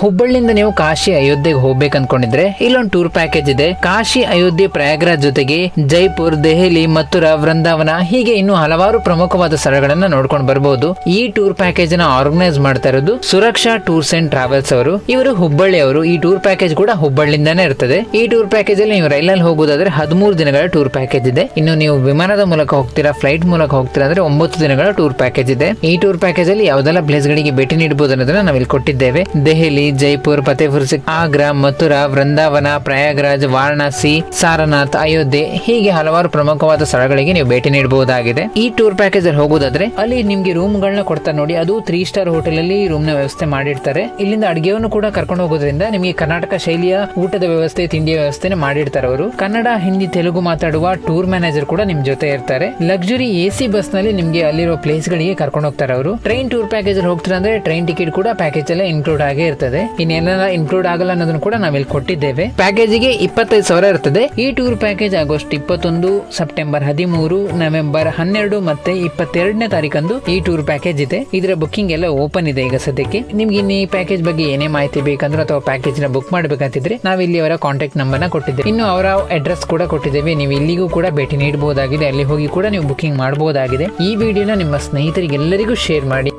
ಹುಬ್ಬಳ್ಳಿಯಿಂದ ನೀವು ಕಾಶಿ ಅಯೋಧ್ಯೆಗೆ ಹೋಗ್ಬೇಕು ಅನ್ಕೊಂಡಿದ್ರೆ ಇಲ್ಲೊಂದು ಟೂರ್ ಪ್ಯಾಕೇಜ್ ಇದೆ. ಕಾಶಿ, ಅಯೋಧ್ಯೆ, ಪ್ರಯಾಗ್ರಾಜ್ ಜೊತೆಗೆ ಜೈಪುರ್, ದೆಹಲಿ, ಮಥುರಾ, ವೃಂದಾವನ ಹೀಗೆ ಇನ್ನು ಹಲವಾರು ಪ್ರಮುಖವಾದ ಸ್ಥಳಗಳನ್ನ ನೋಡ್ಕೊಂಡು ಬರಬಹುದು. ಈ ಟೂರ್ ಪ್ಯಾಕೇಜ್ ನ ಆರ್ಗನೈಸ್ ಮಾಡ್ತಾ ಇರೋದು ಸುರಕ್ಷಾ ಟೂರ್ಸ್ ಅಂಡ್ ಟ್ರಾವೆಲ್ಸ್ ಅವರು. ಇವರು ಹುಬ್ಬಳ್ಳಿ ಅವರು. ಈ ಟೂರ್ ಪ್ಯಾಕೇಜ್ ಕೂಡ ಹುಬ್ಬಳ್ಳಿಯಿಂದಾನೇ ಇರ್ತದೆ. ಈ ಟೂರ್ ಪ್ಯಾಕೇಜ್ ಅಲ್ಲಿ ನೀವು ರೈಲಲ್ಲಿ ಹೋಗೋದಾದ್ರೆ 13 ದಿನಗಳ ಟೂರ್ ಪ್ಯಾಕೇಜ್ ಇದೆ. ಇನ್ನು ನೀವು ವಿಮಾನದ ಮೂಲಕ ಹೋಗ್ತೀರಾ, ಫ್ಲೈಟ್ ಮೂಲಕ ಹೋಗ್ತೀರಾ ಅಂದ್ರೆ 9 ದಿನಗಳ ಟೂರ್ ಪ್ಯಾಕೇಜ್ ಇದೆ. ಈ ಟೂರ್ ಪ್ಯಾಕೇಜ್ ಅಲ್ಲಿ ಯಾವ್ದೆಲ್ಲ ಪ್ಲೇಸ್ ಗಳಿಗೆ ಭೇಟಿ ನೀಡಬಹುದು ಅನ್ನೋದನ್ನ ನಾವಿಲ್ಲಿ ಕೊಟ್ಟಿದ್ದೇವೆ. ದೆಹಲಿ, ಜೈಪುರ್, ಫತೇಪುರ್ ಸಿಕ್ರಿ, ಆಗ್ರಾ, ಮಥುರಾ, ವೃಂದಾವನ, ಪ್ರಯಾಗ್ರಾಜ್, ವಾರಣಾಸಿ, ಸಾರನಾಥ್, ಅಯೋಧ್ಯೆ ಹೀಗೆ ಹಲವಾರು ಪ್ರಮುಖವಾದ ಸ್ಥಳಗಳಿಗೆ ನೀವು ಭೇಟಿ ನೀಡಬಹುದಾಗಿದೆ. ಈ ಟೂರ್ ಪ್ಯಾಕೇಜ್ ಅಲ್ಲಿ ಹೋಗೋದಾದ್ರೆ ಅಲ್ಲಿ ನಿಮ್ಗೆ ರೂಮ್ ಗಳನ್ನ ಕೊಡ್ತಾರೆ ನೋಡಿ. ಅದು 3 ಸ್ಟಾರ್ ಹೋಟೆಲ್ ಅಲ್ಲಿ ರೂಮ್ ನ ವ್ಯವಸ್ಥೆ ಮಾಡಿರ್ತಾರೆ. ಇಲ್ಲಿಂದ ಅಡಿಗೆಯನ್ನು ಕೂಡ ಕರ್ಕೊಂಡು ಹೋಗೋದ್ರಿಂದ ನಿಮಗೆ ಕರ್ನಾಟಕ ಶೈಲಿಯ ಊಟದ ವ್ಯವಸ್ಥೆ, ತಿಂಡಿಯ ವ್ಯವಸ್ಥೆನ ಮಾಡಿರ್ತಾರೆ ಅವರು. ಕನ್ನಡ, ಹಿಂದಿ, ತೆಲುಗು ಮಾತಾಡುವ ಟೂರ್ ಮ್ಯಾನೇಜರ್ ಕೂಡ ನಿಮ್ ಜೊತೆ ಇರ್ತಾರೆ. ಲಕ್ಸುರಿ AC ಬಸ್ ನಲ್ಲಿ ನಿಮ್ಗೆ ಅಲ್ಲಿರೋ ಪ್ಲೇಸ್ ಗಳಿಗೆ ಕರ್ಕೊಂಡು ಹೋಗ್ತಾರೆ ಅವರು. ಟ್ರೈನ್ ಟೂರ್ ಪ್ಯಾಕೇಜ್ ಅಲ್ಲಿ ಹೋಗ್ತಾರೆ ಅಂದ್ರೆ ಟ್ರೈನ್ ಟಿಕೆಟ್ ಕೂಡ ಪ್ಯಾಕೇಜ್ ಅಲ್ಲೇ ಇನ್ಕ್ಲೂಡ್ ಆಗೇ ಇರ್ತದೆ. ಇನ್ನೆಲ್ಲ ಇನ್ಕ್ಲೂಡ್ ಆಗಲ್ಲ ಅನ್ನೋದನ್ನು ಕೂಡ ನಾವಿಲ್ಲಿ ಕೊಟ್ಟಿದ್ದೇವೆ. ಪ್ಯಾಕೇಜಿಗೆ 25,000 ಇರ್ತದೆ. ಈ tour package August 21, September 13, November 12 ಮತ್ತೆ 22ನೇ ತಾರೀಕಂದು ಈ ಟೂರ್ ಪ್ಯಾಕೇಜ್ ಇದೆ. ಇದರ ಬುಕ್ಕಿಂಗ್ ಎಲ್ಲ ಓಪನ್ ಇದೆ ಈಗ ಸದ್ಯಕ್ಕೆ. ನಿಮ್ಗೆ ಇನ್ನು ಈ ಪ್ಯಾಕೇಜ್ ಬಗ್ಗೆ ಏನೇ ಮಾಹಿತಿ ಬೇಕಂದ್ರೆ ಅಥವಾ ಪ್ಯಾಕೇಜ್ ನ ಬುಕ್ ಮಾಡಬೇಕಂತಿದ್ರೆ ನಾವು ಇಲ್ಲಿ ಅವರ ಕಾಂಟ್ಯಾಕ್ಟ್ ನಂಬರ್ ನ ಕೊಟ್ಟಿದ್ದೇವೆ. ಇನ್ನು ಅವರ ಅಡ್ರೆಸ್ ಕೂಡ ಕೊಟ್ಟಿದ್ದೇವೆ. ನೀವು ಇಲ್ಲಿಗೂ ಕೂಡ ಭೇಟಿ ನೀಡಬಹುದಾಗಿದೆ. ಅಲ್ಲಿ ಹೋಗಿ ಕೂಡ ನೀವು ಬುಕ್ಕಿಂಗ್ ಮಾಡಬಹುದಾಗಿದೆ. ಈ ವಿಡಿಯೋನ ನಿಮ್ಮ ಸ್ನೇಹಿತರಿಗೆಲ್ಲರಿಗೂ ಶೇರ್ ಮಾಡಿ.